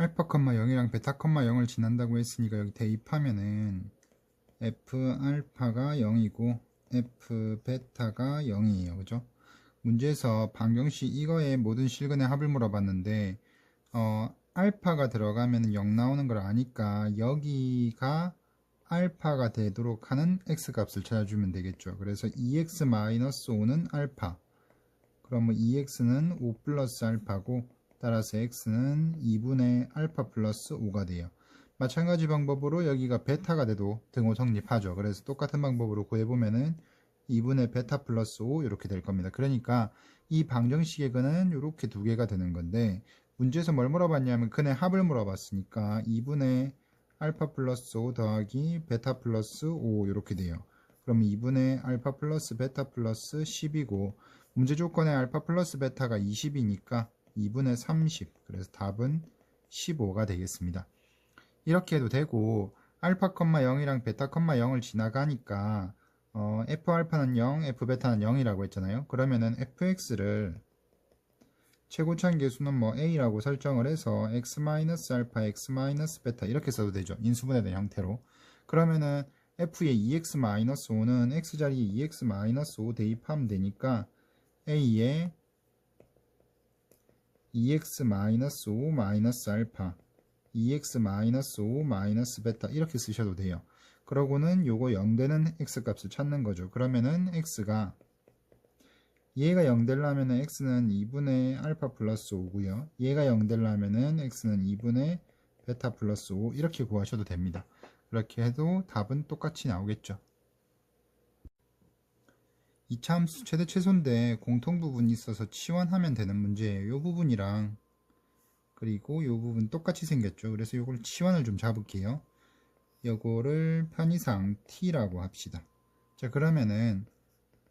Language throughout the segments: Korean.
알파, 0이랑 베타, 0을 지난다고 했으니까 여기 대입하면은 f 알파가 0이고 f 베타가 0이에요. 그죠? 문제에서 방정식 이거의 모든 실근의 합을 물어봤는데 알파가 들어가면 0 나오는 걸 아니까 여기가 알파가 되도록 하는 x 값을 찾아주면 되겠죠. 그래서 2x-5는 알파, 그러면 2x는 5 플러스 알파고 따라서 x는 2분의 알파 플러스 5가 돼요. 마찬가지 방법으로 여기가 베타가 돼도 등호 성립하죠. 그래서 똑같은 방법으로 구해보면은 2분의 베타 플러스 5 이렇게 될 겁니다. 그러니까 이 방정식의 근은 이렇게 두 개가 되는 건데, 문제에서 뭘 물어봤냐면 근의 합을 물어봤으니까 2분의 알파 플러스 5 더하기 베타 플러스 5 이렇게 돼요. 그럼 2분의 알파 플러스 베타 플러스 10이고 문제 조건에 알파 플러스 베타가 20이니까 2분의 30, 그래서 답은 15가 되겠습니다. 이렇게 해도 되고 알파, 0이랑 베타, 0을 지나가니까 F알파는 0, F베타는 0이라고 했잖아요. 그러면은 Fx를 최고차항 계수는 뭐 A라고 설정을 해서 X-알파, X-베타 이렇게 써도 되죠. 인수분해된 형태로. 그러면은 F의 2x-5는 X자리에 2x-5 대입하면 되니까 A에 2x-5 마이너스 알파, 2x-5 마이너스 베타 이렇게 쓰셔도 돼요. 그러고는 요거 0 되는 x값을 찾는 거죠. 그러면은 x가 얘가 0 되려면은 x는 2분의 알파 플러스 5고요. 얘가 0 되려면은 x는 2분의 베타 플러스 5 이렇게 구하셔도 됩니다. 그렇게 해도 답은 똑같이 나오겠죠. 이차 함수 최대 최소인데 공통 부분이 있어서 치환하면 되는 문제예요. 이 부분이랑 그리고 이 부분 똑같이 생겼죠. 그래서 이걸 치환을 좀 잡을게요. 요거를 편의상 t라고 합시다. 자, 그러면은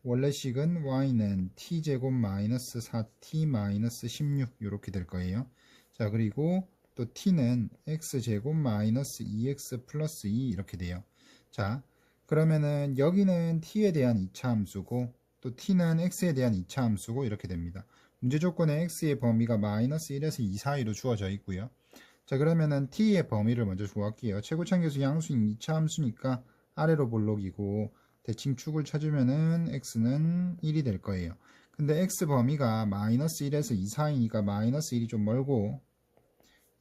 원래식은 y는 t제곱 마이너스 4t 마이너스 16 이렇게 될 거예요. 자, 그리고 또 t는 x제곱 마이너스 2x 플러스 2 이렇게 돼요. 자, 그러면은 여기는 t에 대한 2차 함수고 또 t는 x에 대한 2차 함수고 이렇게 됩니다. 문제 조건에 x의 범위가 마이너스 1에서 2 사이로 주어져 있고요. 자, 그러면은 t의 범위를 먼저 구할게요. 최고차항 계수 양수인 2차 함수니까 아래로 볼록이고 대칭축을 찾으면은 x는 1이 될 거예요. 근데 x 범위가 마이너스 1에서 2 사이니까 마이너스 1이 좀 멀고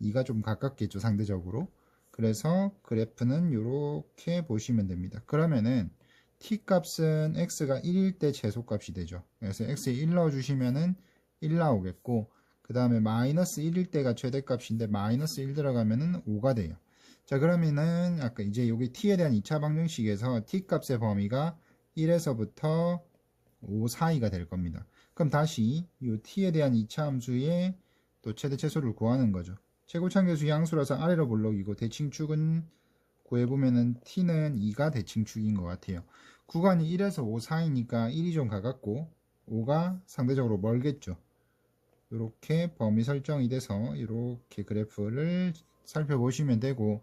2가 좀 가깝겠죠, 상대적으로. 그래서 그래프는 이렇게 보시면 됩니다. 그러면은 t 값은 x가 1일 때 최소값이 되죠. 그래서 x에 1 넣어주시면은 1 나오겠고, 그 다음에 마이너스 1일 때가 최대값인데 마이너스 1 들어가면은 5가 돼요. 자, 그러면은 아까 이제 여기 t에 대한 2차 방정식에서 t 값의 범위가 1에서부터 5 사이가 될 겁니다. 그럼 다시 이 t에 대한 2차 함수의 또 최대 최소를 구하는 거죠. 최고차항 계수 양수라서 아래로 볼록이고 대칭축은 구해보면은 t는 2가 대칭축인 것 같아요. 구간이 1에서 5 사이니까 1이 좀 가깝고 5가 상대적으로 멀겠죠. 이렇게 범위 설정이 돼서 이렇게 그래프를 살펴보시면 되고,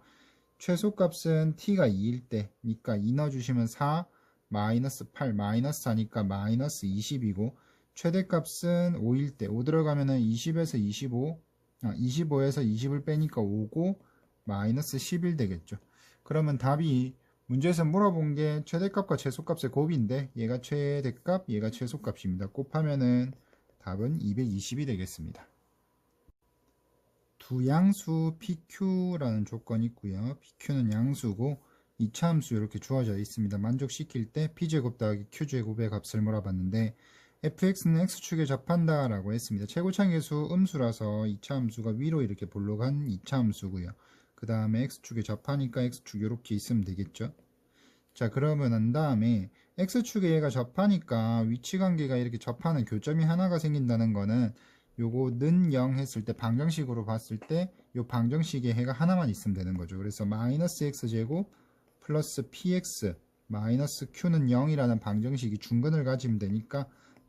최소값은 t가 2일 때니까 2 넣어주시면 4, 마이너스 8, 마이너스 4니까 마이너스 20이고, 최대값은 5일 때 5 들어가면은 20에서 25, 25에서 20을 빼니까 5고 마이너스 11 되겠죠. 그러면 답이 문제에서 물어본 게 최대값과 최소값의 곱인데 얘가 최대값, 얘가 최소값입니다. 곱하면은 답은 220이 되겠습니다. 두 양수 PQ라는 조건이 있고요. PQ는 양수고 2차 함수 이렇게 주어져 있습니다. 만족시킬 때 P제곱 더하기 Q제곱의 값을 물어봤는데 fx는 x축에 접한다 라고 했습니다. 최고차항 계수 음수라서 2차 함수가 위로 이렇게 볼록한 2차 함수고요. 그 다음에 x축에 접하니까 x축 이렇게 있으면 되겠죠. 자, 그러면 난 다음에 x축에 얘가 접하니까 위치관계가 이렇게 접하는 교점이 하나가 생긴다는 거는 요거는 0 했을 때 방정식으로 봤을 때 요 방정식에 해가 하나만 있으면 되는 거죠. 그래서 마이너스 x제곱 플러스 px 마이너스 q는 0이라는 방정식이 중근을 가지면 되니까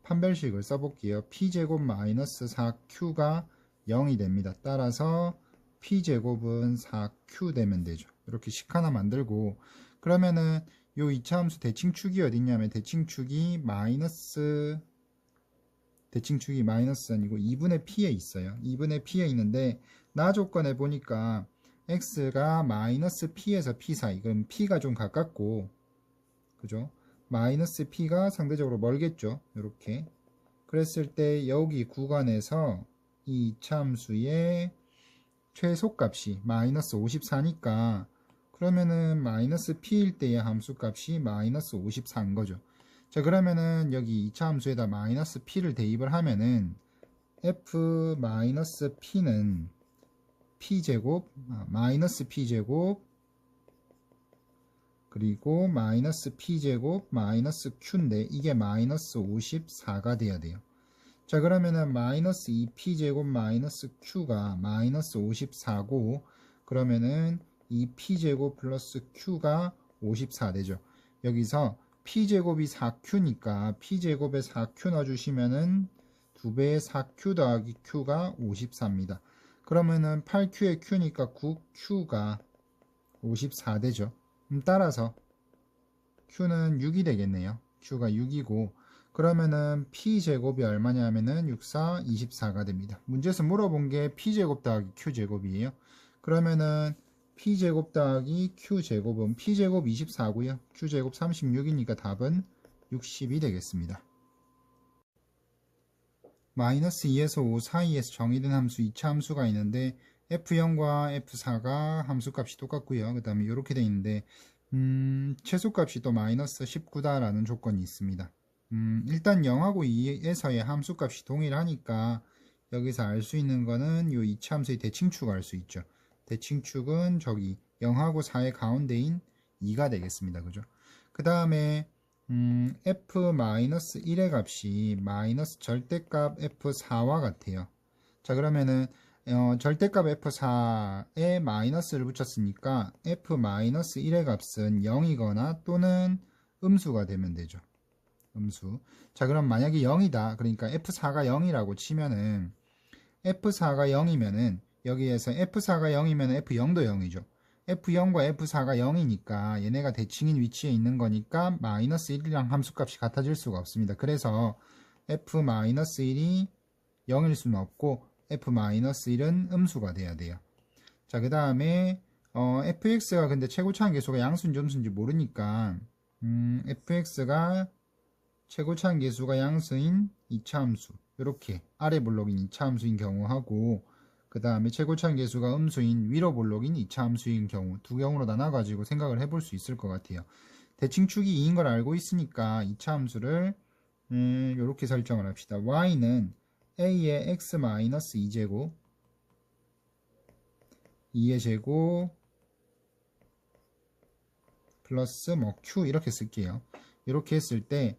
판별식을 써볼게요. p제곱 마이너스 4q가 0이 됩니다. 따라서 p제곱은 4q 되면 되죠. 이렇게 식 하나 만들고, 그러면은 요 2차 함수 대칭축이 어딨냐면 대칭축이 마이너스 대칭축이 마이너스 아니고 2분의 p에 있어요. 2분의 p에 있는데 나 조건에 보니까 x가 마이너스 p에서 p 사이, 그럼 p가 좀 가깝고, 그죠? 마이너스 p가 상대적으로 멀겠죠. 이렇게 그랬을 때 여기 구간에서 이 이차함수의 최소값이 마이너스 54니까 그러면은 마이너스 p일 때의 함수값이 마이너스 54인 거죠. 자, 그러면은 여기 이차함수에다 마이너스 p를 대입을 하면은 f 마이너스 p는 p제곱 마이너스 p제곱 그리고 마이너스 p제곱 마이너스 q인데 이게 마이너스 54가 돼야 돼요. 자, 그러면은 마이너스 2p제곱 마이너스 q가 마이너스 54고 그러면은 2p제곱 플러스 q가 54 되죠. 여기서 p제곱이 4q니까 p제곱에 4q 넣어주시면은 2배의 4q 더하기 q가 54입니다. 그러면은 8q의 q니까 9q가 54 되죠. 따라서 q는 6이 되겠네요. q가 6이고 그러면은 p제곱이 얼마냐면은 6, 4, 24가 됩니다. 문제에서 물어본 게 p제곱 더하기 q제곱이에요. 그러면은 p제곱 더하기 q제곱은 p제곱 24고요. q제곱 36이니까 답은 60이 되겠습니다. 마이너스 2에서 5 사이에서 정의된 함수 2차 함수가 있는데 f0과 f4가 함수값이 똑같고요. 그 다음에 이렇게 돼 있는데 최소값이 또 마이너스 19다라는 조건이 있습니다. 일단 0하고 2에서의 함수값이 동일하니까 여기서 알 수 있는 거는 이 2차 함수의 대칭축을 알 수 있죠. 대칭축은 저기 0하고 4의 가운데인 2가 되겠습니다. 그죠? 그 다음에 f-1의 값이 마이너스 절대값 f4와 같아요. 자, 그러면은 절대값 f4에 마이너스를 붙였으니까 f-1의 값은 0이거나 또는 음수가 되면 되죠. 음수. 자, 그럼 만약에 0이다. 그러니까 f4가 0이라고 치면은 f4가 0이면은 여기에서 f4가 0이면 f0도 0이죠. f0과 f4가 0이니까 얘네가 대칭인 위치에 있는 거니까 마이너스 1이랑 함수값이 같아질 수가 없습니다. 그래서 f-1이 0일 수는 없고 f-1은 음수가 돼야 돼요. 자, 그 다음에 fx가 근데 최고차항 계수가 양수인지 음수인지 모르니까 fx가 최고차항 계수가 양수인 2차 함수, 이렇게 아래 볼록인 2차 함수인 경우하고 그 다음에 최고차항 계수가 음수인 위로 볼록인 2차 함수인 경우 두 경우로 나눠가지고 생각을 해볼 수 있을 것 같아요. 대칭축이 2인 걸 알고 있으니까 2차 함수를 이렇게 설정을 합시다. y는 a의 x-2제곱 2의 제곱 플러스 뭐 q 이렇게 쓸게요. 이렇게 했을 때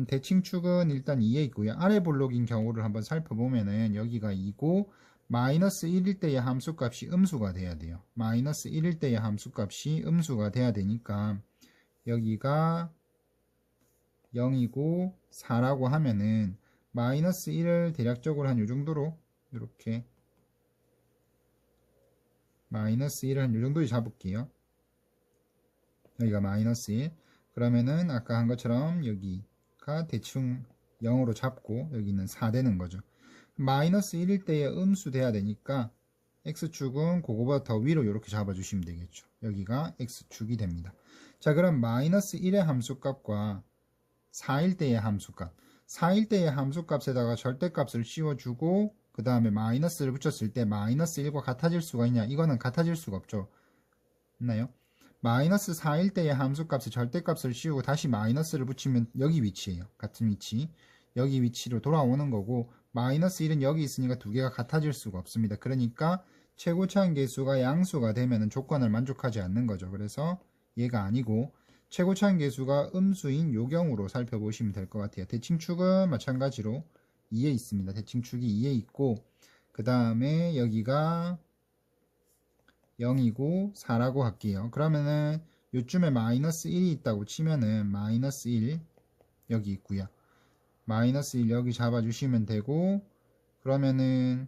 대칭축은 일단 2에 있고요. 아래 볼록인 경우를 한번 살펴보면은 여기가 2고 마이너스 1일 때의 함수값이 음수가 돼야 돼요. 마이너스 1일 때의 함수값이 음수가 돼야 되니까 여기가 0이고 4라고 하면은 마이너스 1을 대략적으로 한 요 정도로 이렇게 마이너스 1을 한 요 정도에 잡을게요. 여기가 마이너스 1. 그러면은 아까 한 것처럼 여기가 대충 0으로 잡고 여기는 4 되는 거죠. 마이너스 1일 때에 음수 돼야 되니까 x축은 그거보다 더 위로 이렇게 잡아주시면 되겠죠. 여기가 x축이 됩니다. 자, 그럼 마이너스 1의 함수값과 4일 때의 함수값, 4일 때의 함수값에다가 절대값을 씌워주고 그 다음에 마이너스를 붙였을 때 마이너스 1과 같아질 수가 있냐? 이거는 같아질 수가 없죠. 있나요? 마이너스 4일 때의 함수값에 절대값을 씌우고 다시 마이너스를 붙이면 여기 위치예요. 같은 위치. 여기 위치로 돌아오는 거고 마이너스 1은 여기 있으니까 두 개가 같아질 수가 없습니다. 그러니까 최고차항 계수가 양수가 되면 조건을 만족하지 않는 거죠. 그래서 얘가 아니고 최고차항 계수가 음수인 요 경우로 살펴보시면 될 것 같아요. 대칭축은 마찬가지로 2에 있습니다. 대칭축이 2에 있고 그 다음에 여기가 0이고 4라고 할게요. 그러면은 요쯤에 마이너스 1이 있다고 치면은 마이너스 1 여기 있고요. 마이너스 1 여기 잡아주시면 되고 그러면은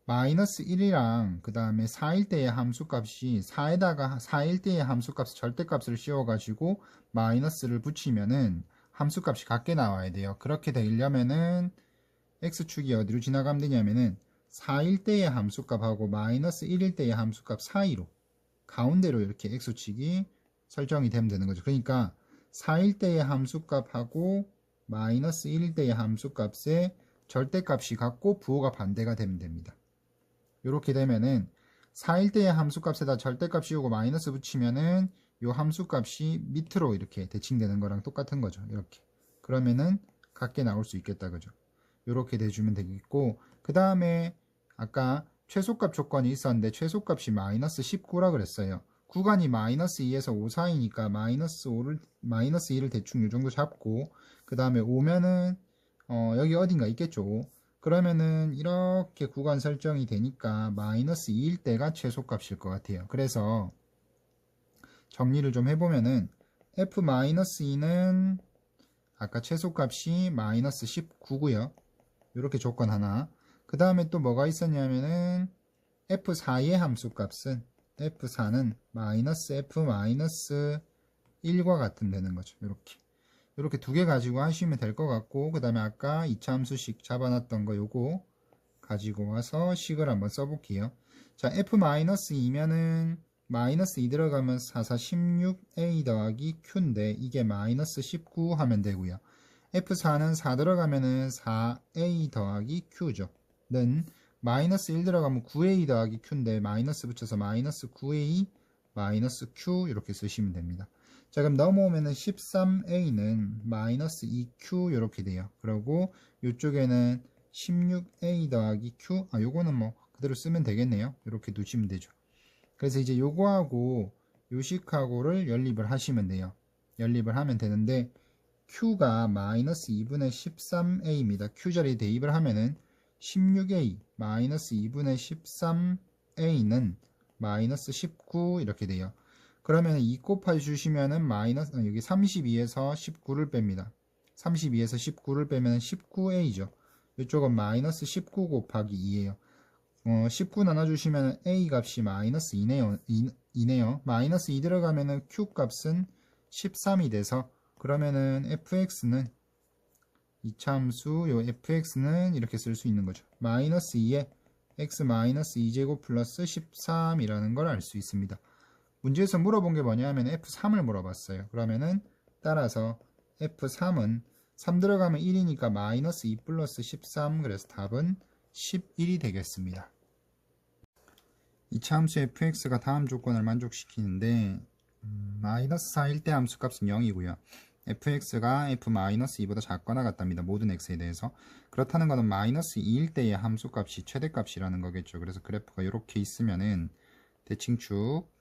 마이너스 1이랑 그 다음에 4일 때의 함수값이 4에다가 4일 때의 함수값 절대값을 씌워가지고 마이너스를 붙이면은 함수값이 같게 나와야 돼요. 그렇게 되려면은 x축이 어디로 지나가면 되냐면은 4일 때의 함수값하고 마이너스 1일 때의 함수값 사이로 가운데로 이렇게 x축이 설정이 되면 되는 거죠. 그러니까 4일 때의 함수값하고 마이너스 1일 때의 함수값의 절대값이 같고 부호가 반대가 되면 됩니다. 이렇게 되면은 4일 때의 함수값에다 절대값 씌우고 마이너스 붙이면은 요 함수값이 밑으로 이렇게 대칭되는 거랑 똑같은 거죠. 이렇게. 그러면은 같게 나올 수 있겠다. 그죠? 이렇게 대주면 되겠고, 그 다음에 아까 최소값 조건이 있었는데 최소값이 마이너스 19라 그랬어요. 구간이 마이너스 2에서 5 사이니까 마이너스 2를 대충 요 정도 잡고, 그 다음에 오면은 여기 어딘가 있겠죠. 그러면은 이렇게 구간 설정이 되니까 마이너스 2일 때가 최소값일 것 같아요. 그래서 정리를 좀 해보면은 f-2는 아까 최소값이 마이너스 19고요. 이렇게 조건 하나. 그 다음에 또 뭐가 있었냐면은 f4의 함수값은 f4는 마이너스 f 마이너스 1과 같으면 되는 거죠. 이렇게 두 개 가지고 하시면 될 것 같고, 그 다음에 아까 2차 함수식 잡아놨던 거 요거 가지고 와서 식을 한번 써볼게요. 자, f-2면은 마이너스 2 들어가면 4, 4, 16a 더하기 q인데 이게 마이너스 19 하면 되고요. f4는 4 들어가면은 4a 더하기 q죠. 는 마이너스 1 들어가면 9a 더하기 q인데 마이너스 붙여서 마이너스 9a 마이너스 q 이렇게 쓰시면 됩니다. 자, 그럼 넘어오면은 13a는 마이너스 2q 이렇게 돼요. 그리고 이쪽에는 16a 더하기 q, 요거는 뭐 그대로 쓰면 되겠네요. 이렇게 두시면 되죠. 그래서 이제 요거하고 요식하고를 연립을 하시면 돼요. 연립을 하면 되는데 q가 마이너스 2분의 13a입니다. q 자리에 대입을 하면은 16a 마이너스 2분의 13a는 마이너스 19 이렇게 돼요. 그러면 2 곱해 주시면은 마이너스 여기 32에서 19를 뺍니다. 32에서 19를 빼면 19a죠. 이쪽은 마이너스 19 곱하기 2예요. 19 나눠주시면 a 값이 마이너스 2네요. 마이너스 2 들어가면은 q 값은 13이 돼서 그러면은 fx는 이차함수 요 fx는 이렇게 쓸 수 있는 거죠. 마이너스 2에 x 마이너스 2제곱 플러스 13이라는 걸 알 수 있습니다. 문제에서 물어본 게 뭐냐 하면 f3을 물어봤어요. 그러면은 따라서 f3은 3 들어가면 1이니까 마이너스 2 플러스 13 그래서 답은 11이 되겠습니다. 이차 함수 fx가 다음 조건을 만족시키는데 마이너스 4일 때 함수값은 0이고요. fx가 f-2보다 작거나 같답니다. 모든 x에 대해서. 그렇다는 것은 마이너스 2일 때의 함수값이 최대값이라는 거겠죠. 그래서 그래프가 이렇게 있으면은 대칭축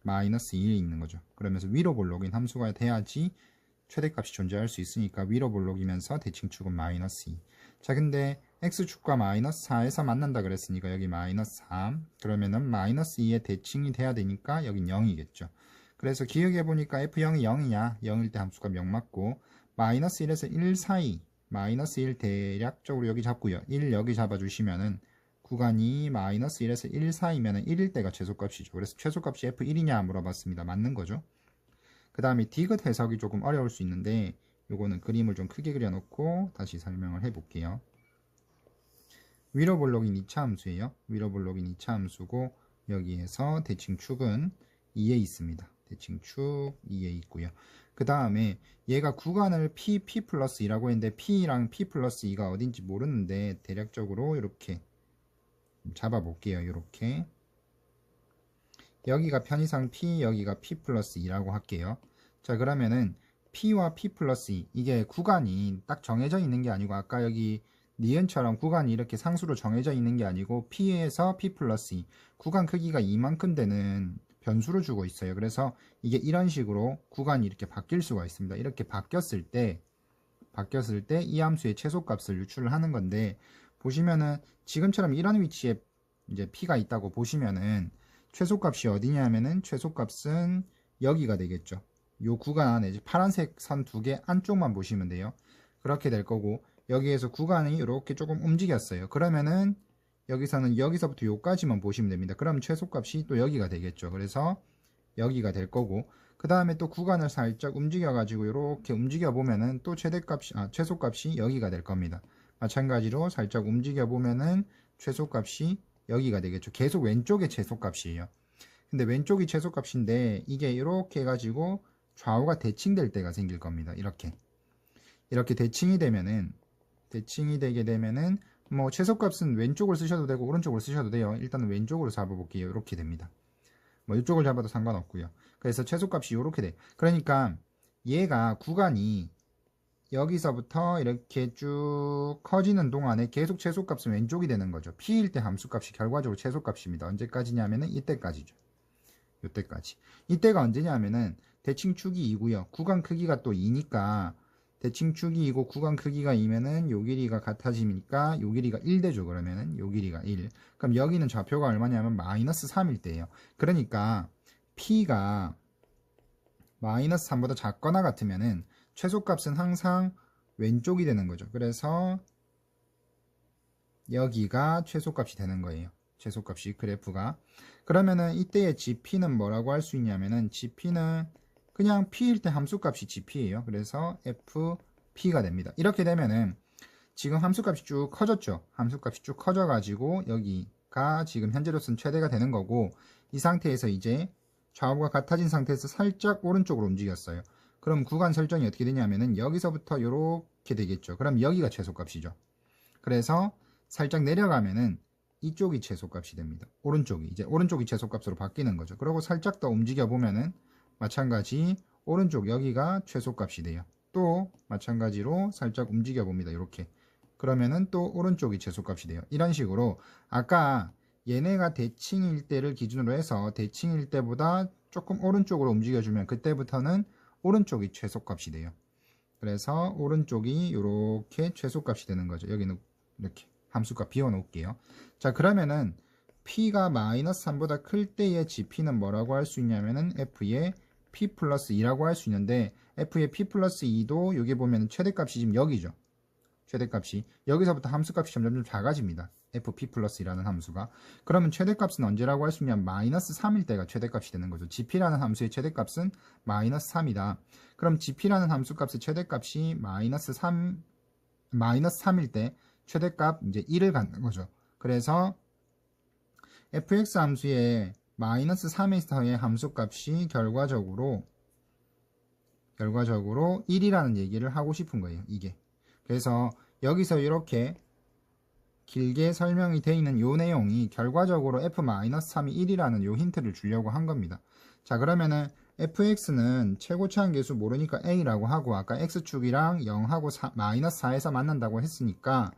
마이너스 2에 있는 거죠. 그러면서 위로 볼록인 함수가 돼야지 최대값이 존재할 수 있으니까 위로 볼록이면서 대칭축은 마이너스 2. 자, 근데 x축과 마이너스 4에서 만난다 그랬으니까 여기 마이너스 3. 그러면은 마이너스 2의 대칭이 돼야 되니까 여긴 0이겠죠. 그래서 기억해 보니까 f0이 0이냐? 0일 때 함수가 0 맞고 마이너스 1에서 1 사이 마이너스 1 대략적으로 여기 잡고요. 1 여기 잡아주시면은 구간이 마이너스 1에서 1 사이면 1일 때가 최소값이죠. 그래서 최소값이 f1이냐 물어봤습니다. 맞는 거죠. 그 다음에 디귿 해석이 조금 어려울 수 있는데 요거는 그림을 좀 크게 그려놓고 다시 설명을 해볼게요. 위로 볼록인 2차 함수예요. 위로 볼록인 2차 함수고 여기에서 대칭축은 2에 있습니다. 대칭축 2에 있고요. 그 다음에 얘가 구간을 P 플러스 2라고 했는데 P랑 P 플러스 2가 어딘지 모르는데 대략적으로 이렇게 잡아볼게요. 이렇게 여기가 편의상 P, 여기가 P 플러스 2라고 할게요. 자, 그러면은 P와 P 플러스 2 이게 구간이 딱 정해져 있는 게 아니고 아까 여기 니은처럼 구간이 이렇게 상수로 정해져 있는 게 아니고 P에서 P 플러스 2 구간 크기가 이만큼 되는 변수를 주고 있어요. 그래서 이게 이런 식으로 구간이 이렇게 바뀔 수가 있습니다. 이렇게 바뀌었을 때 이 함수의 최소값을 유출을 하는 건데 보시면은 지금처럼 이런 위치에 이제 P가 있다고 보시면은 최소값이 어디냐면은 최소값은 여기가 되겠죠. 요 구간 안에 이제 파란색 선 두 개 안쪽만 보시면 돼요. 그렇게 될 거고 여기에서 구간이 이렇게 조금 움직였어요. 그러면은 여기서는 여기서부터 요까지만 보시면 됩니다. 그럼 최소값이 또 여기가 되겠죠. 그래서 여기가 될 거고 그 다음에 또 구간을 살짝 움직여 가지고 이렇게 움직여 보면은 또 최소값이 여기가 될 겁니다. 마찬가지로 살짝 움직여 보면은 최소값이 여기가 되겠죠. 계속 왼쪽에 최소값이에요. 근데 왼쪽이 최소값인데 이게 이렇게 해가지고 좌우가 대칭될 때가 생길 겁니다. 이렇게 대칭이 되게 되면은 뭐 최소값은 왼쪽을 쓰셔도 되고 오른쪽을 쓰셔도 돼요. 일단은 왼쪽으로 잡아볼게요. 이렇게 됩니다. 뭐 이쪽을 잡아도 상관없고요. 그래서 최소값이 이렇게 돼. 그러니까 얘가 구간이 여기서부터 이렇게 쭉 커지는 동안에 계속 최소값은 왼쪽이 되는 거죠. p일 때 함수값이 결과적으로 최소값입니다. 언제까지냐면은 이때까지죠. 이때까지. 이때가 언제냐면은 대칭축이 2고요. 구간 크기가 또 2니까 대칭축이 2고 구간 크기가 2면은 요 길이가 같아지니까 요 길이가 1 되죠. 그러면은 요 길이가 1. 그럼 여기는 좌표가 얼마냐면 마이너스 3일 때예요. 그러니까 p가 마이너스 3보다 작거나 같으면은 최소값은 항상 왼쪽이 되는 거죠. 그래서 여기가 최소값이 되는 거예요. 최소값이 그래프가. 그러면은 이때의 GP는 뭐라고 할 수 있냐면은 GP는 그냥 P일 때 함수값이 GP예요. 그래서 FP가 됩니다. 이렇게 되면은 지금 함수값이 쭉 커졌죠. 함수값이 쭉 커져가지고 여기가 지금 현재로서는 최대가 되는 거고 이 상태에서 이제 좌우가 같아진 상태에서 살짝 오른쪽으로 움직였어요. 그럼 구간 설정이 어떻게 되냐면은 여기서부터 이렇게 되겠죠. 그럼 여기가 최소값이죠. 그래서 살짝 내려가면은 이쪽이 최소값이 됩니다. 오른쪽이 최소값으로 바뀌는 거죠. 그리고 살짝 더 움직여 보면은 마찬가지 오른쪽 여기가 최소값이 돼요. 또 마찬가지로 살짝 움직여 봅니다. 이렇게. 그러면은 또 오른쪽이 최소값이 돼요. 이런 식으로 아까 얘네가 대칭일 때를 기준으로 해서 대칭일 때보다 조금 오른쪽으로 움직여주면 그때부터는 오른쪽이 최소값이 돼요. 그래서 오른쪽이 이렇게 최소값이 되는 거죠. 여기는 이렇게 함수값 비워놓을게요. 자, 그러면은 P가 마이너스 3보다 클 때의 GP는 뭐라고 할 수 있냐면은 F의 P 플러스 2라고 할 수 있는데 F의 P 플러스 2도 여기 보면 최대값이 지금 여기죠. 최대값이 여기서부터 함수값이 점점 작아집니다. fp 플러스라는 함수가. 그러면 최대값은 언제라고 할 수 있냐면 마이너스 3일 때가 최대값이 되는 거죠. gp라는 함수의 최대값은 마이너스 3이다. 그럼 gp라는 함수값의 최대값이 마이너스 3일 때 최대값 이제 1을 갖는 거죠. 그래서 fx 함수의 마이너스 3에서의 함수값이 결과적으로 1이라는 얘기를 하고 싶은 거예요. 이게. 그래서 여기서 이렇게 길게 설명이 되어 있는 요 내용이 결과적으로 f-3이 1이라는 요 힌트를 주려고 한 겁니다. 자, 그러면은 fx는 최고차항 계수 모르니까 a라고 하고 아까 x축이랑 0하고 마이너스 4에서 만난다고 했으니까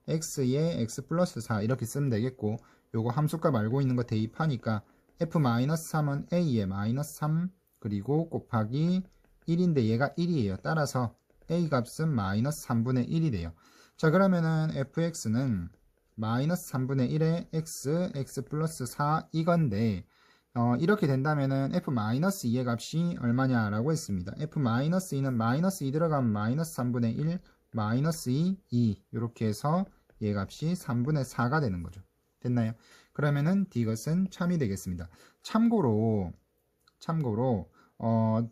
x에 x 플러스 4 이렇게 쓰면 되겠고 요거 함수값 알고 있는 거 대입하니까 f-3은 a에 마이너스 3 그리고 곱하기 1인데 얘가 1이에요. 따라서 a 값은 마이너스 3분의 1이 돼요. 자, 그러면은 fx는 마이너스 3분의 1의 x 플러스 4 이건데 이렇게 된다면은 f-2의 값이 얼마냐라고 했습니다. f-2는 마이너스 2 들어가면 마이너스 3분의 1 마이너스 2 이렇게 해서 얘 값이 3분의 4가 되는 거죠. 됐나요? 그러면은 이것은 참이 되겠습니다. 참고로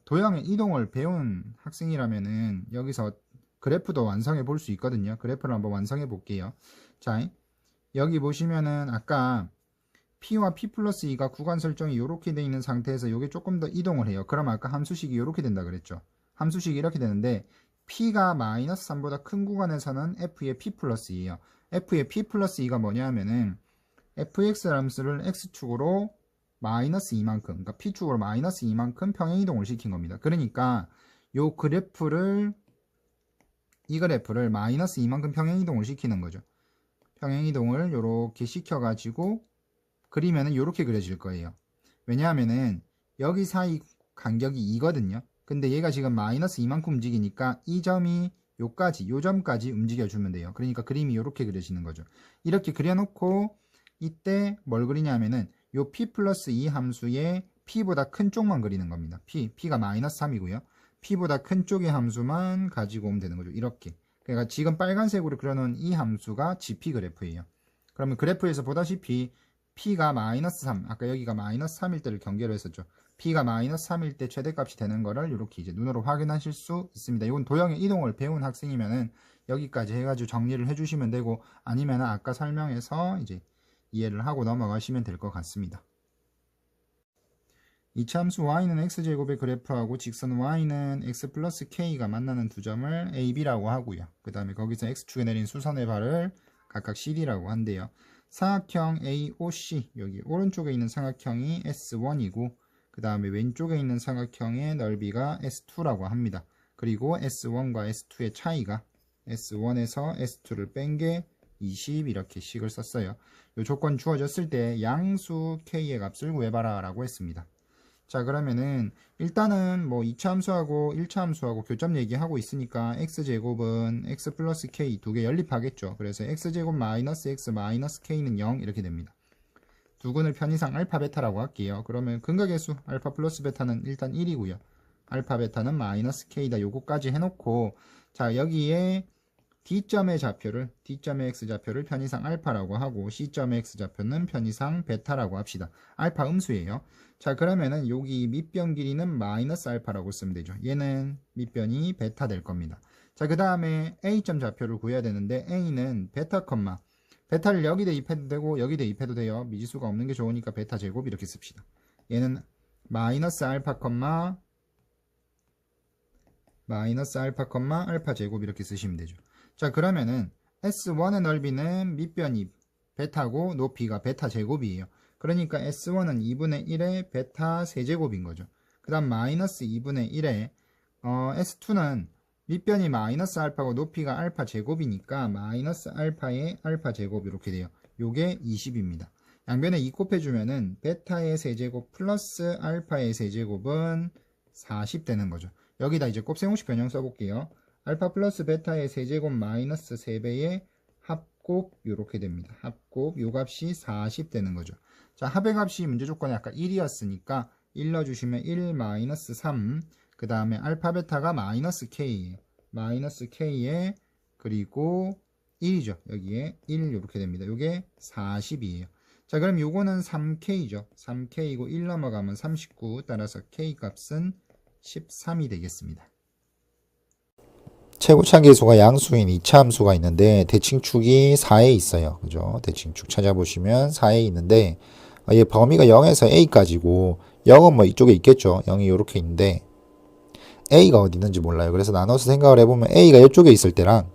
도형의 이동을 배운 학생이라면은 여기서 그래프도 완성해 볼 수 있거든요. 그래프를 한번 완성해 볼게요. 자, 여기 보시면은 아까 P와 P 플러스 2가 구간 설정이 이렇게 되어 있는 상태에서 이게 조금 더 이동을 해요. 그럼 아까 함수식이 이렇게 된다 그랬죠. 함수식이 이렇게 되는데 P가 마이너스 3보다 큰 구간에서는 F의 P 플러스 2예요. F의 P 플러스 2가 뭐냐 하면은 fx 함수를 x축으로 마이너스 2만큼, 그러니까 p축으로 마이너스 2만큼 평행이동을 시킨 겁니다. 그러니까 이 그래프를 마이너스 2만큼 평행이동을 시키는 거죠. 평행이동을 이렇게 시켜가지고 그리면은 이렇게 그려질 거예요. 왜냐하면은 여기 사이 간격이 2거든요. 근데 얘가 지금 마이너스 2만큼 움직이니까 이 점이 요 점까지 움직여주면 돼요. 그러니까 그림이 이렇게 그려지는 거죠. 이렇게 그려놓고 이때 뭘 그리냐면은 요 p 플러스 2 함수의 p보다 큰 쪽만 그리는 겁니다. p가 마이너스 3이고요. p보다 큰 쪽의 함수만 가지고 오면 되는 거죠. 이렇게. 그러니까 지금 빨간색으로 그려놓은 이 함수가 gp 그래프예요. 그러면 그래프에서 보다시피 P가 마이너스 3, 아까 여기가 마이너스 3일 때를 경계로 했었죠. P가 마이너스 3일 때 최대값이 되는 거를 이렇게 이제 눈으로 확인하실 수 있습니다. 이건 도형의 이동을 배운 학생이면은 여기까지 해가지고 정리를 해주시면 되고, 아니면 아까 설명해서 이제 이해를 하고 넘어가시면 될 것 같습니다. 이차함수 y는 x제곱의 그래프하고 직선 y는 x 플러스 k가 만나는 두 점을 a, b라고 하고요. 그 다음에 거기서 x축에 내린 수선의 발을 각각 cd라고 한대요. 삼각형 AOC, 여기 오른쪽에 있는 삼각형이 S1이고 그 다음에 왼쪽에 있는 삼각형의 넓이가 S2라고 합니다. 그리고 S1과 S2의 차이가 S1에서 S2를 뺀 게 20 이렇게 식을 썼어요. 이 조건 주어졌을 때 양수 K의 값을 구해봐라 라고 했습니다. 자, 그러면은 일단은 뭐 2차 함수하고 1차 함수하고 교점 얘기하고 있으니까 x제곱은 x 플러스 k 두 개 연립하겠죠. 그래서 x제곱 마이너스 x 마이너스 k는 0 이렇게 됩니다. 두근을 편의상 알파 베타라고 할게요. 그러면 근각의 수 알파 플러스 베타는 일단 1이고요. 알파 베타는 마이너스 k다. 요거까지 해놓고 자, 여기에 D점의 좌표를 D점의 x좌표를 편의상 알파라고 하고 C점의 x좌표는 편의상 베타라고 합시다. 알파 음수예요. 자, 그러면은 여기 밑변 길이는 마이너스 알파라고 쓰면 되죠. 얘는 밑변이 베타 될 겁니다. 자, 그 다음에 A점 좌표를 구해야 되는데 A는 베타 컴마 베타를 여기 대입해도 되고 여기 대입해도 돼요. 미지수가 없는 게 좋으니까 베타 제곱 이렇게 씁시다. 얘는 마이너스 알파 컴마 알파 제곱 이렇게 쓰시면 되죠. 자, 그러면은 S1의 넓이는 밑변이 베타고 높이가 베타 제곱이에요. 그러니까 S1은 2분의 1의 베타 세제곱인 거죠. 그 다음 마이너스 2분의 1의 S2는 밑변이 마이너스 알파고 높이가 알파 제곱이니까 마이너스 알파의 알파 제곱 이렇게 돼요. 요게 20입니다. 양변에 2 곱해주면은 베타의 세제곱 플러스 알파의 세제곱은 40 되는 거죠. 여기다 이제 곱셈공식 변형 써볼게요. 알파 플러스 베타의 세제곱 마이너스 3배의 합곱 이렇게 됩니다. 합곱 요 값이 40 되는 거죠. 자, 합의 값이 문제 조건이 아까 1이었으니까 1 넣어주시면 1 마이너스 3, 그 다음에 알파 베타가 마이너스 k예요. 마이너스 k에 그리고 1이죠. 여기에 1 이렇게 됩니다. 요게 40이에요. 자, 그럼 요거는 3k죠. 3k이고 1 넘어가면 39, 따라서 k 값은 13이 되겠습니다. 최고차계수가 양수인 2차 함수가 있는데 대칭축이 4에 있어요. 그죠? 대칭축 찾아보시면 4에 있는데 얘 범위가 0에서 a까지고 0은 뭐 이쪽에 있겠죠. 0이 이렇게 있는데 a가 어디 있는지 몰라요. 그래서 나눠서 생각을 해보면 a가 이쪽에 있을 때랑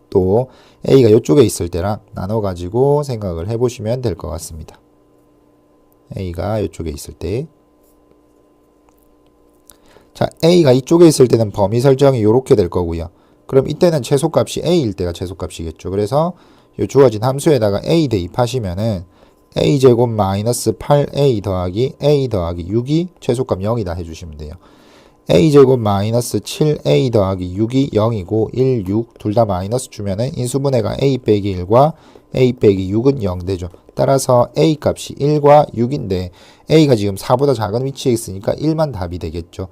또 a가 이쪽에 있을 때랑 나눠가지고 생각을 해보시면 될 것 같습니다. a가 이쪽에 있을 때 자, a가 이쪽에 있을 때는 범위 설정이 이렇게 될 거고요. 그럼 이때는 최소값이 a일 때가 최소값이겠죠. 그래서 이 주어진 함수에다가 a 대입하시면은 a제곱 마이너스 8a 더하기 a 더하기 6이 최소값 0이다 해주시면 돼요. a제곱 마이너스 7a 더하기 6이 0이고 1, 6 둘 다 마이너스 주면은 인수분해가 a 빼기 1과 a 빼기 6은 0 되죠. 따라서 a 값이 1과 6인데 a가 지금 4보다 작은 위치에 있으니까 1만 답이 되겠죠.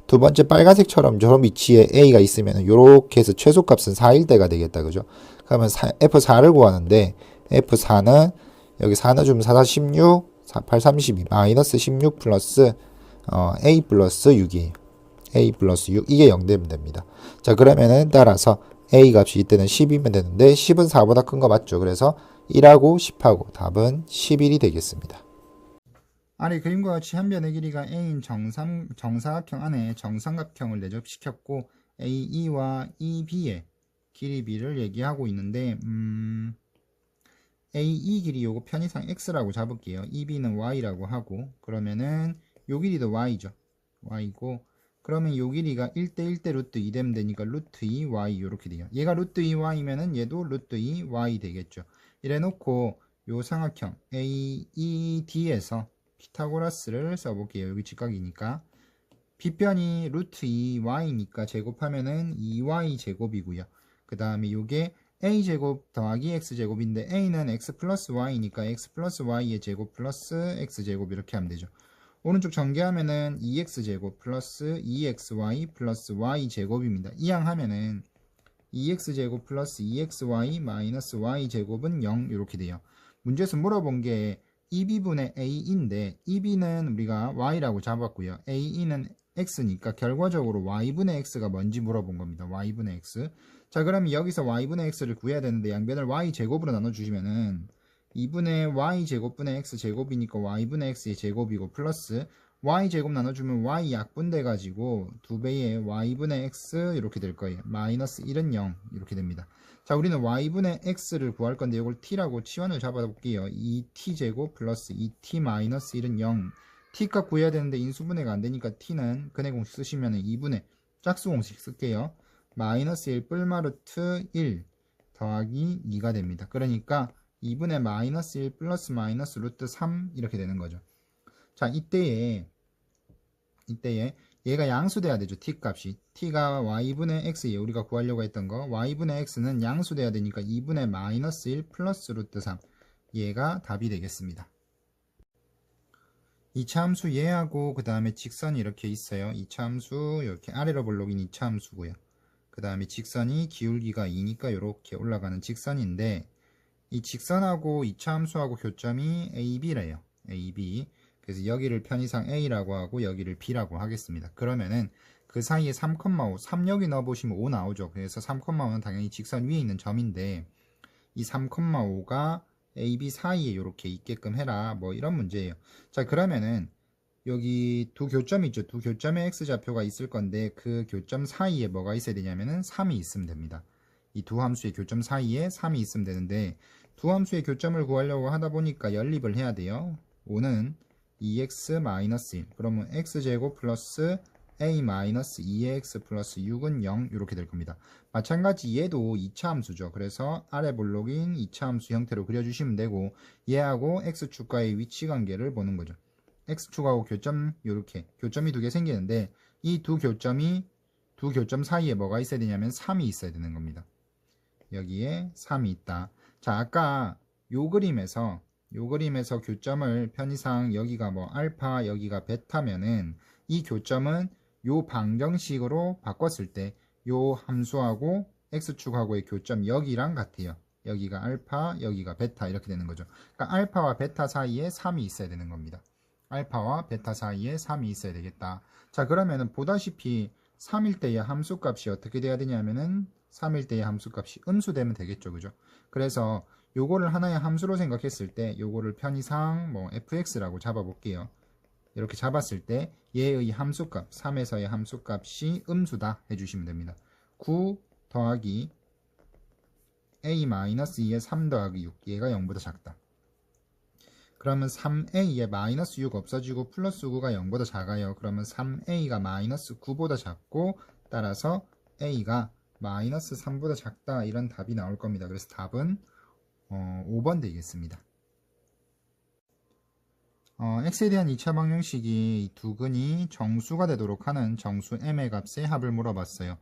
두 번째 빨간색처럼 저런 위치에 a가 있으면 이렇게 해서 최소값은 4일 때가 되겠다. 그죠? 그러면 f4를 구하는데 f4는 여기 4 넣어주면 4, 4, 16, 4, 8, 32 마이너스 16 플러스 a 플러스 6이에요. a 플러스 6 이게 0 되면 됩니다. 자, 그러면은 따라서 a 값이 이때는 10이면 되는데 10은 4보다 큰 거 맞죠? 그래서 1하고 10하고 답은 11이 되겠습니다. 아래 그림과 같이 한 변의 길이가 a인 정사각형 안에 정삼각형을 내접시켰고 AE와 EB의 길이 B를 얘기하고 있는데 AE 길이 요거 편의상 X라고 잡을게요. EB는 Y라고 하고 그러면은 요 길이도 Y죠. Y고 그러면 요 길이가 1대 1대 루트 2 되면 되니까 루트 2 Y 요렇게 돼요. 얘가 루트 2 Y면은 얘도 루트 2 Y 되겠죠. 이래 놓고 요 삼각형 AED에서 피타고라스를 써볼게요. 여기 직각이니까 빗변이 루트 2y니까 제곱하면은 2y 제곱이고요. 그 다음에 요게 a제곱 더하기 x제곱인데 a는 x 플러스 y니까 x 플러스 y의 제곱 플러스 x제곱 이렇게 하면 되죠. 오른쪽 전개하면은 2x제곱 플러스 2xy 플러스 y제곱입니다. 이항하면은 2x제곱 플러스 2xy 마이너스 y제곱은 0 이렇게 돼요. 문제에서 물어본 게 2b분의 a인데 2b는 우리가 y라고 잡았고요. a는 x니까 결과적으로 y분의 x가 뭔지 물어본 겁니다. y분의 x. 자, 그러면 여기서 y분의 x를 구해야 되는데 양변을 y제곱으로 나눠주시면은 2분의 y제곱분의 x제곱이니까 y분의 x의 제곱이고 플러스 y제곱 나눠주면 y 약분돼 가지고 2배의 y분의 x 이렇게 될 거예요. 마이너스 1은 0 이렇게 됩니다. 자, 우리는 y분의 x를 구할 건데 이걸 t라고 치환을 잡아볼게요. 2t제곱 플러스 2t 마이너스 1은 0. t값 구해야 되는데 인수분해가 안 되니까 t는 근해 공식 쓰시면 2분의 짝수 공식 쓸게요. 마이너스 1 뿔마루트 1 더하기 2가 됩니다. 그러니까 2분의 마이너스 1 플러스 마이너스 루트 3 이렇게 되는 거죠. 자, 이때에 얘가 양수돼야 되죠. t값이. t가 y분의 x예요. 우리가 구하려고 했던 거. y분의 x는 양수돼야 되니까 2분의 마이너스 1 플러스 루트 3. 얘가 답이 되겠습니다. 2차 함수 얘하고 그 다음에 직선이 이렇게 있어요. 2차 함수 이렇게 아래로 볼록인 2차 함수고요. 그 다음에 직선이 기울기가 2니까 이렇게 올라가는 직선인데 이 직선하고 2차 함수하고 교점이 AB래요. AB. 그래서 여기를 편의상 A라고 하고 여기를 B라고 하겠습니다. 그러면은 그 사이에 3,5, 3 여기 넣어보시면 5 나오죠. 그래서 3,5는 당연히 직선 위에 있는 점인데 이 3,5가 AB 사이에 이렇게 있게끔 해라. 뭐 이런 문제예요. 자, 그러면은 여기 두 교점이 있죠. 두 교점의 X좌표가 있을 건데 그 교점 사이에 뭐가 있어야 되냐면은 3이 있으면 됩니다. 이 두 함수의 교점 사이에 3이 있으면 되는데 두 함수의 교점을 구하려고 하다 보니까 연립을 해야 돼요. 5는 2x-1 그러면 x제곱 플러스 a-2x 플러스 6은 0 이렇게 될 겁니다. 마찬가지 얘도 2차 함수죠. 그래서 아래 볼록인 2차 함수 형태로 그려주시면 되고 얘하고 x축과의 위치 관계를 보는 거죠. x축하고 교점 이렇게 교점이 두 개 생기는데 이 두 교점 사이에 뭐가 있어야 되냐면 3이 있어야 되는 겁니다. 여기에 3이 있다. 자, 아까 요 그림에서 교점을 편의상 여기가 뭐 알파 여기가 베타면은 이 교점은 요 방정식으로 바꿨을 때 요 함수하고 x축하고의 교점 여기랑 같아요. 여기가 알파 여기가 베타 이렇게 되는 거죠. 그러니까 알파와 베타 사이에 3이 있어야 되는 겁니다. 알파와 베타 사이에 3이 있어야 되겠다. 자, 그러면은 보다시피 3일 때의 함수값이 어떻게 돼야 되냐면은 3일 때의 함수값이 음수되면 되겠죠. 그죠? 그래서 요거를 하나의 함수로 생각했을 때 요거를 편의상 뭐 fx라고 잡아볼게요. 이렇게 잡았을 때 얘의 함수값 3에서의 함수값이 음수다 해주시면 됩니다. 9 더하기 a-2에 3 더하기 6 얘가 0보다 작다. 그러면 3a에 마이너스 6 없어지고 플러스 9가 0보다 작아요. 그러면 3a가 마이너스 9보다 작고 따라서 a가 마이너스 3보다 작다 이런 답이 나올 겁니다. 그래서 답은 5번 되겠습니다. x에 대한 2차 방정식이 두 근이 정수가 되도록 하는 정수 m의 값의 합을 물어봤어요.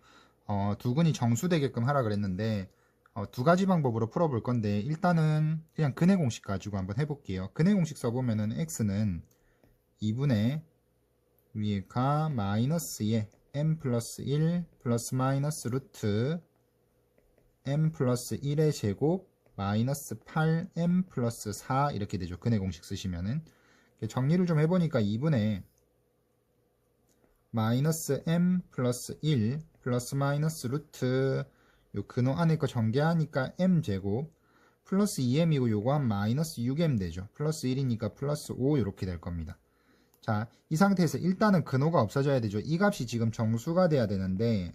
두 근이 정수되게끔 하라 그랬는데 두 가지 방법으로 풀어볼 건데 일단은 그냥 근해 공식 가지고 한번 해볼게요. 근해 공식 써보면은 x는 2분의 위에가 마이너스에 m 플러스 1 플러스 마이너스 루트 m 플러스 1의 제곱 마이너스 8m 플러스 4 이렇게 되죠. 근해 공식 쓰시면은 정리를 좀 해보니까 2분의 마이너스 m 플러스 1 플러스 마이너스 루트 요 근호 안에 거 전개하니까 m제곱 플러스 2m이고 요거 한 마이너스 6m 되죠. 플러스 1이니까 플러스 5 이렇게 될 겁니다. 자, 이 상태에서 일단은 근호가 없어져야 되죠. 이 값이 지금 정수가 돼야 되는데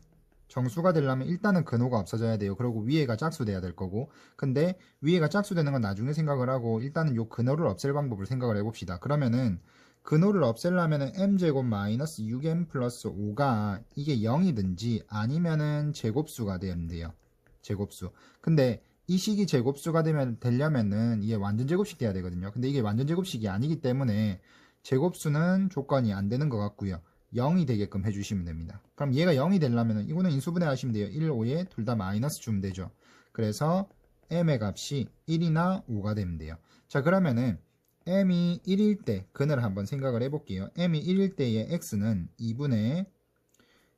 정수가 되려면 일단은 근호가 없어져야 돼요. 그리고 위에가 짝수돼야 될 거고 근데 위에가 짝수되는 건 나중에 생각을 하고 일단은 요 근호를 없앨 방법을 생각을 해봅시다. 그러면은 근호를 없애려면은 m제곱 마이너스 6m 플러스 5가 이게 0이든지 아니면은 제곱수가 되면 돼요. 제곱수. 근데 이 식이 제곱수가 되려면은 이게 완전 제곱식 돼야 되거든요. 근데 이게 완전 제곱식이 아니기 때문에 제곱수는 조건이 안 되는 것 같고요. 0이 되게끔 해주시면 됩니다. 그럼 얘가 0이 되려면 이거는 인수분해 하시면 돼요. 1, 5에 둘 다 마이너스 주면 되죠. 그래서 m의 값이 1이나 5가 되면 돼요. 자, 그러면은 m이 1일 때 근을 한번 생각을 해볼게요. m이 1일 때의 x는 2분의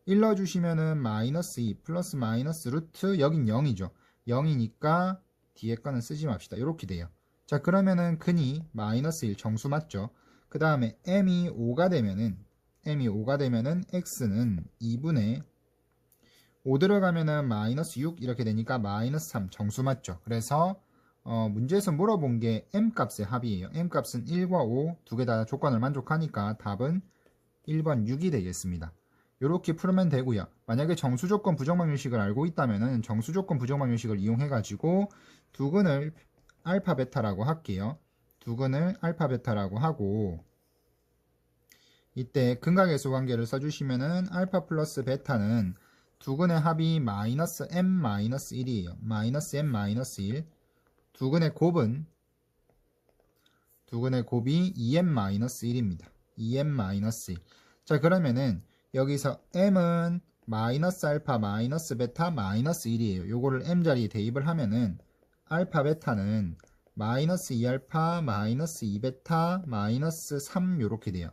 1 넣어주시면은 마이너스 2 플러스 마이너스 루트 여긴 0이죠. 0이니까 뒤에 거는 쓰지 맙시다. 이렇게 돼요. 자, 그러면은 근이 마이너스 1 정수 맞죠? 그 다음에 m이 5가 되면은 x는 2분의 5 들어가면은 마이너스 6 이렇게 되니까 마이너스 3 정수 맞죠? 그래서 문제에서 물어본 게 m 값의 합이에요. m 값은 1과 5 두 개 다 조건을 만족하니까 답은 1번 6이 되겠습니다. 이렇게 풀면 되고요. 만약에 정수조건 부정방정식을 알고 있다면은 정수조건 부정방정식을 이용해 가지고 두근을 알파 베타라고 할게요. 두근을 알파 베타라고 하고 이때 근각계수 관계를 써주시면은 알파 플러스 베타는 두근의 합이 마이너스 m 마이너스 1이에요. 마이너스 m 마이너스 1. 두근의 곱이 2m 마이너스 1입니다. 2m 마이너스 1. 자, 그러면은 여기서 m은 마이너스 알파 마이너스 베타 마이너스 1이에요. 요거를 m 자리에 대입을 하면은 알파 베타는 마이너스 2알파 마이너스 2베타 마이너스 3 요렇게 돼요.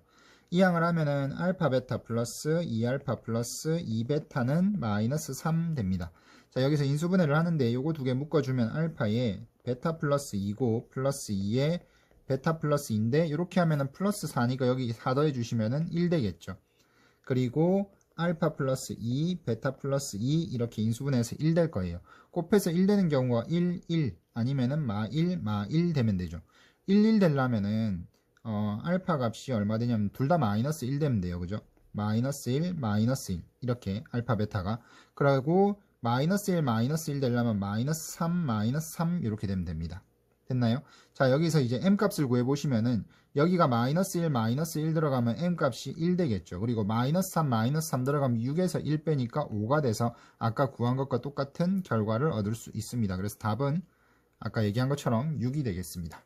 이항을 하면은 알파 베타 플러스 2알파 플러스 2베타는 마이너스 3 됩니다. 자, 여기서 인수분해를 하는데 요거 두 개 묶어주면 알파에 베타 플러스 2고 플러스 2에 베타 플러스 2인데 이렇게 하면은 플러스 4니까 여기 4 더해주시면은 1 되겠죠. 그리고 알파 플러스 2, 베타 플러스 2 이렇게 인수분해해서 1 될 거예요. 곱해서 1 되는 경우가 1, 1 아니면은 마 1, 마 1 되면 되죠. 1, 1 되려면은 알파 값이 얼마 되냐면 둘 다 마이너스 1 되면 돼요. 그죠? 마이너스 1, 마이너스 1 이렇게 알파 베타가 그리고 마이너스 1, 마이너스 1 되려면 마이너스 3, 마이너스 3 이렇게 되면 됩니다. 됐나요? 자, 여기서 이제 m 값을 구해보시면은 여기가 마이너스 1, 마이너스 1 들어가면 m 값이 1 되겠죠. 그리고 마이너스 3, 마이너스 3 들어가면 6에서 1 빼니까 5가 돼서 아까 구한 것과 똑같은 결과를 얻을 수 있습니다. 그래서 답은 아까 얘기한 것처럼 6이 되겠습니다.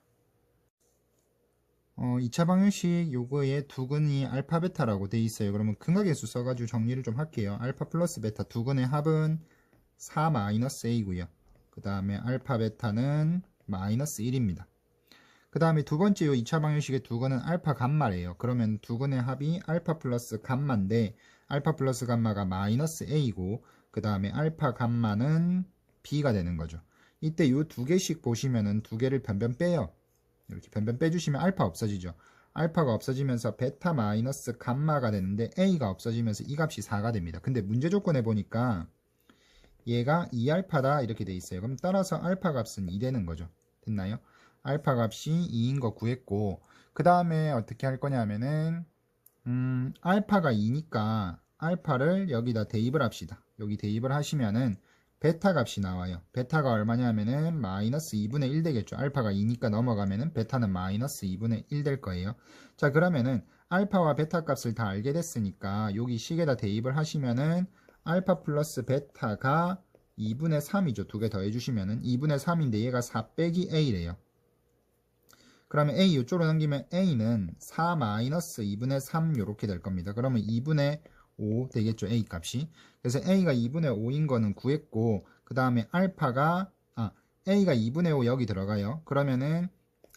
2차 방정식 요거에 두근이 알파 베타라고 돼 있어요. 그러면 근각계수 써가지고 정리를 좀 할게요. 알파 플러스 베타 두근의 합은 4 마이너스 a고요. 그 다음에 알파 베타는 마이너스 1입니다. 그 다음에 두 번째 요 2차 방정식의 두근은 알파 감마래요. 그러면 두근의 합이 알파 플러스 감마인데 알파 플러스 감마가 마이너스 a고 그 다음에 알파 감마는 b가 되는 거죠. 이때 요 두 개씩 보시면은 두 개를 변변 빼요. 이렇게 변변 빼주시면 알파 없어지죠. 알파가 없어지면서 베타 마이너스 감마가 되는데 a가 없어지면서 이 값이 4가 됩니다. 근데 문제 조건에 보니까 얘가 2알파다 이렇게 돼 있어요. 그럼 따라서 알파 값은 2 되는 거죠. 됐나요? 알파 값이 2인 거 구했고 그 다음에 어떻게 할 거냐면은 알파가 2니까 알파를 여기다 대입을 합시다. 여기 대입을 하시면은 베타 값이 나와요. 베타가 얼마냐면은 마이너스 2분의 1 되겠죠. 알파가 2니까 넘어가면은 베타는 마이너스 2분의 1 될 거예요. 자, 그러면은 알파와 베타 값을 다 알게 됐으니까 여기 식에다 대입을 하시면은 알파 플러스 베타가 2분의 3이죠. 두 개 더해주시면은 2분의 3인데 얘가 4 빼기 a래요. 그러면 a 이쪽으로 넘기면 a는 4 마이너스 2분의 3 이렇게 될 겁니다. 그러면 2분의 5 되겠죠. a 값이. 그래서 a가 2분의 5인 거는 구했고 그 다음에 알파가 a가 2분의 5 여기 들어가요. 그러면은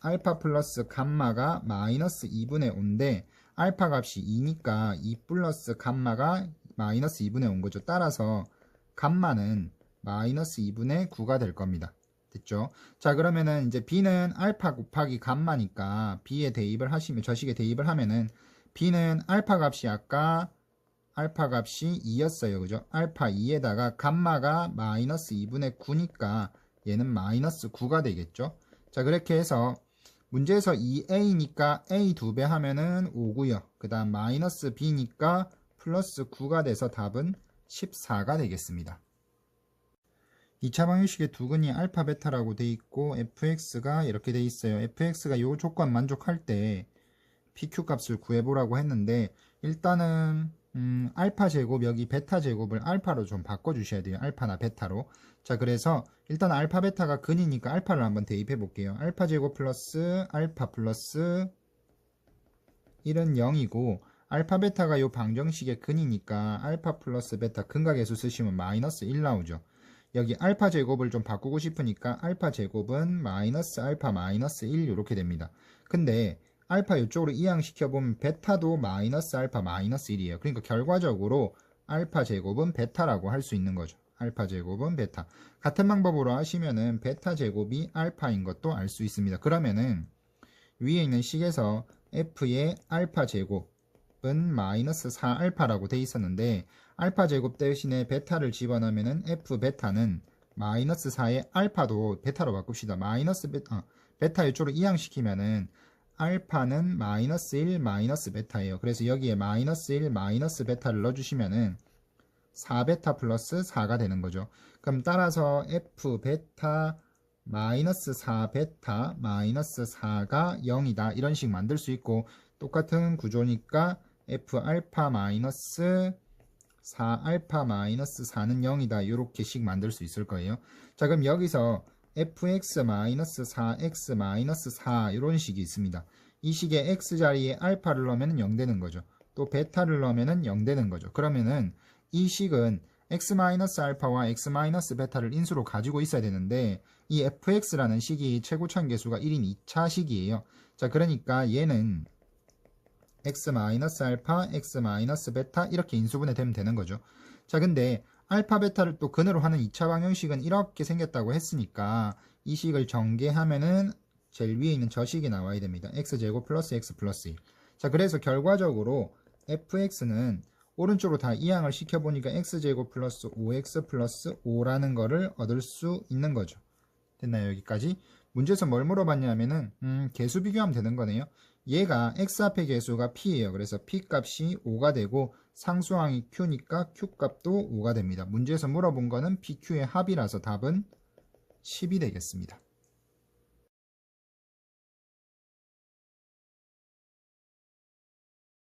알파 플러스 감마가 마이너스 2분의 5인데 알파 값이 2니까 2 플러스 감마가 마이너스 2분의 5인 거죠. 따라서 감마는 마이너스 2분의 9가 될 겁니다. 됐죠? 자, 그러면은 이제 b는 알파 곱하기 감마니까 b에 대입을 하시면 저식에 대입을 하면은 b는 알파 값이 아까 알파 값이 2였어요. 그죠? 알파 2에다가 감마가 마이너스 2분의 9니까 얘는 마이너스 9가 되겠죠? 자, 그렇게 해서 문제에서 2a니까 a 2배 하면은 5고요. 그 다음 마이너스 b니까 플러스 9가 돼서 답은 14가 되겠습니다. 2차 방정식의 두근이 알파 베타라고 돼 있고 fx가 이렇게 돼 있어요. fx가 요 조건 만족할 때 pq 값을 구해보라고 했는데 일단은 알파 제곱 여기 베타 제곱을 알파로 좀 바꿔주셔야 돼요. 알파나 베타로. 자, 그래서 일단 알파 베타가 근이니까 알파를 한번 대입해 볼게요. 알파 제곱 플러스 알파 플러스 1은 0이고 알파 베타가 요 방정식의 근이니까 알파 플러스 베타 근각계수 쓰시면 마이너스 1 나오죠. 여기 알파 제곱을 좀 바꾸고 싶으니까 알파 제곱은 마이너스 알파 마이너스 1 이렇게 됩니다. 근데 알파 이쪽으로 이항시켜보면 베타도 마이너스 알파 마이너스 1이에요. 그러니까 결과적으로 알파 제곱은 베타라고 할 수 있는 거죠. 알파 제곱은 베타. 같은 방법으로 하시면은 베타 제곱이 알파인 것도 알 수 있습니다. 그러면은 위에 있는 식에서 f의 알파 제곱은 마이너스 4알파라고 돼 있었는데 알파 제곱 대신에 베타를 집어넣으면은 f 베타는 마이너스 4의 알파도 베타로 바꿉시다. 마이너스 베타 이쪽으로 이항시키면은 알파는 마이너스 1 마이너스 베타예요. 그래서 여기에 마이너스 1 마이너스 베타를 넣어주시면은 4베타 플러스 4가 되는 거죠. 그럼 따라서 f 베타 마이너스 4베타 마이너스 4가 0이다. 이런 식 만들 수 있고 똑같은 구조니까 f 알파 마이너스 4알파 마이너스 4는 0이다. 이렇게 식 만들 수 있을 거예요. 자, 그럼 여기서 fx 마이너스 4x 마이너스 4 이런 식이 있습니다. 이 식에 x 자리에 알파를 넣으면 0 되는 거죠. 또 베타를 넣으면 0 되는 거죠. 그러면은 이 식은 x 마이너스 알파와 x 마이너스 베타를 인수로 가지고 있어야 되는데 이 fx라는 식이 최고차원 계수가 1인 2차 식이에요. 자, 그러니까 얘는 x 마이너스 알파, x 마이너스 베타 이렇게 인수분해 되면 되는 거죠. 자, 근데 알파 베타를 또 근으로 하는 2차 방정식은 이렇게 생겼다고 했으니까 이 식을 전개하면은 제일 위에 있는 저 식이 나와야 됩니다. x제곱 플러스 x 플러스 1. 자, 그래서 결과적으로 fx는 오른쪽으로 다 이항을 시켜보니까 x제곱 플러스 5x 플러스 5라는 거를 얻을 수 있는 거죠. 됐나요? 여기까지? 문제에서 뭘 물어봤냐면은 개수 비교하면 되는 거네요. 얘가 x 앞의 개수가 p예요. 그래서 p 값이 5가 되고 상수항이 q니까 q 값도 5가 됩니다. 문제에서 물어본 거는 pq의 합이라서 답은 10이 되겠습니다.